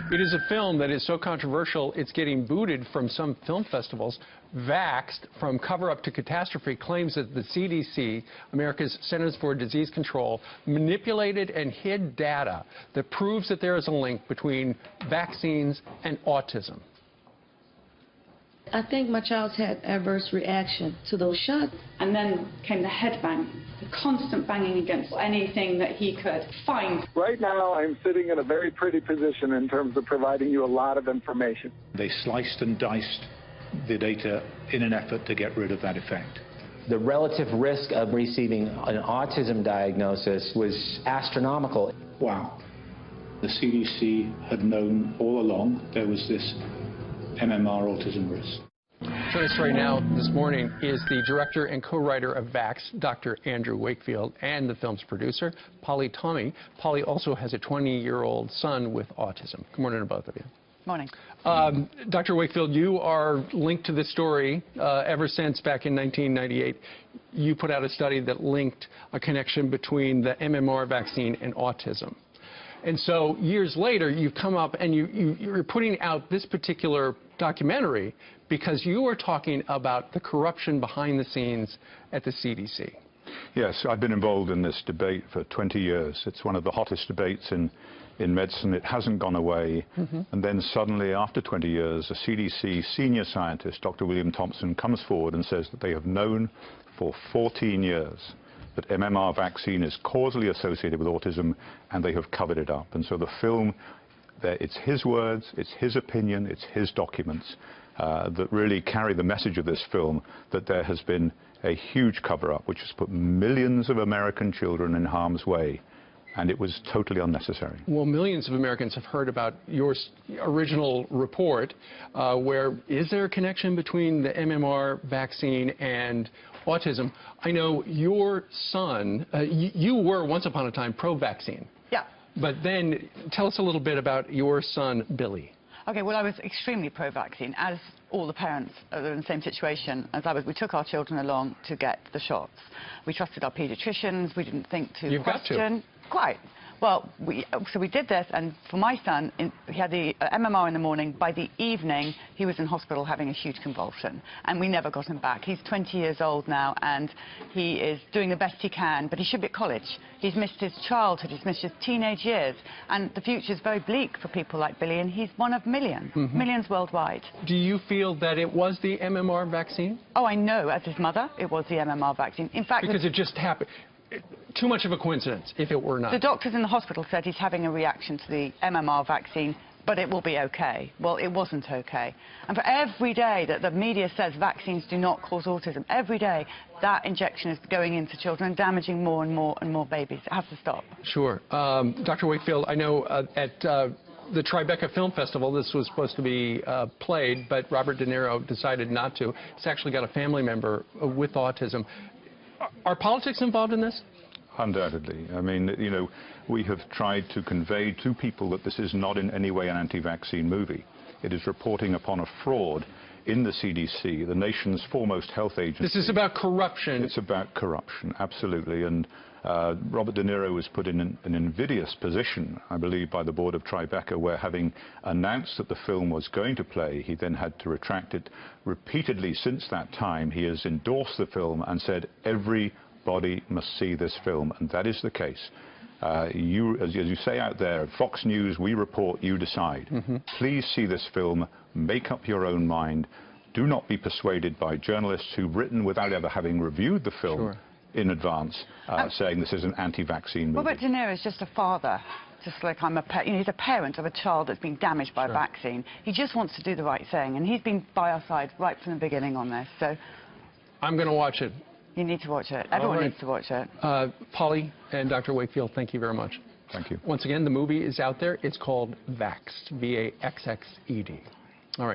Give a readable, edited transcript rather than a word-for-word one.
It is a film that is so controversial, it's getting booted from some film festivals. Vaxxed, From Cover-Up to Catastrophe, claims that the CDC, America's Centers for Disease Control, manipulated and hid data that proves that there is a link between vaccines and autism. I think my child's had adverse reaction to those shots. And then came the headbang, the constant banging against anything that he could find. Right now, I'm sitting in a very pretty position in terms of providing you a lot of information. They sliced and diced the data in an effort to get rid of that effect. The relative risk of receiving an autism diagnosis was astronomical. Wow. The CDC had known all along there was this MMR autism risk. Joining us right now this morning is the director and co-writer of Vaxxed, Dr. Andrew Wakefield, and the film's producer, Polly Tommey. Polly also has a 20-year-old son with autism. Good morning to both of you. Morning. Dr. Wakefield, you are linked to this story ever since back in 1998. You put out a study that linked a connection between the MMR vaccine and autism. And so years later, you've come up and you're putting out this particular documentary because you are talking about the corruption behind the scenes at the CDC. Yes, I've been involved in this debate for 20 years. It's one of the hottest debates in medicine. It hasn't gone away. And then suddenly, after 20 years, a CDC senior scientist, Dr. William Thompson, comes forward and says that they have known for 14 years that MMR vaccine is causally associated with autism, and they have covered it up. And so the film, it's his words, it's his opinion, it's his documents that really carry the message of this film, that there has been a huge cover-up which has put millions of American children in harm's way, and it was totally unnecessary. Well, millions of Americans have heard about your original report, where is there a connection between the MMR vaccine and autism? I know your son, you were once upon a time pro-vaccine. Yeah. But then tell us a little bit about your son, Billy. Okay, well, I was extremely pro-vaccine, as all the parents are in the same situation as I was. We took our children along to get the shots. We trusted our paediatricians. We didn't think to question. Got to. Quite. Well, so we did this, and for my son, he had the MMR in the morning. By the evening, he was in hospital having a huge convulsion, and we never got him back. He's 20 years old now, and he is doing the best he can, but he should be at college. He's missed his childhood, he's missed his teenage years, and the future's very bleak for people like Billy, and he's one of millions, millions worldwide. Do you feel that it was the MMR vaccine? Oh, I know, as his mother, it was the MMR vaccine. In fact, because it just happened. Too much of a coincidence, if it were not. The doctors in the hospital said he's having a reaction to the MMR vaccine, but it will be okay. Well, it wasn't okay. And for every day that the media says vaccines do not cause autism, every day that injection is going into children and damaging more and more and more babies. It has to stop. Sure. Dr. Wakefield, I know at the Tribeca Film Festival, this was supposed to be played, but Robert De Niro decided not to. It's actually got a family member with autism. Are politics involved in this? Undoubtedly. I mean, you know, we have tried to convey to people that this is not in any way an anti-vaccine movie. It is reporting upon a fraud in the CDC, the nation's foremost health agency. This is about corruption. It's about corruption, absolutely. And Robert De Niro was put in an invidious position, I believe, by the board of Tribeca, where, having announced that the film was going to play, he then had to retract it. Repeatedly since that time, he has endorsed the film and said everybody must see this film, and that is the case. As you say out there, Fox News, we report, you decide. Please see this film, make up your own mind. Do not be persuaded by journalists who've written without ever having reviewed the film in advance, saying this is an anti-vaccine movie. Robert De Niro is just a father, just like I'm a parent. You know, he's a parent of a child that's been damaged by a vaccine. He just wants to do the right thing, and he's been by our side right from the beginning on this. So I'm going to watch it. You need to watch it. Everyone needs to watch it. Polly and Dr. Wakefield, thank you very much. Thank you. Once again, the movie is out there. It's called Vaxxed, V-A-X-X-E-D. All right.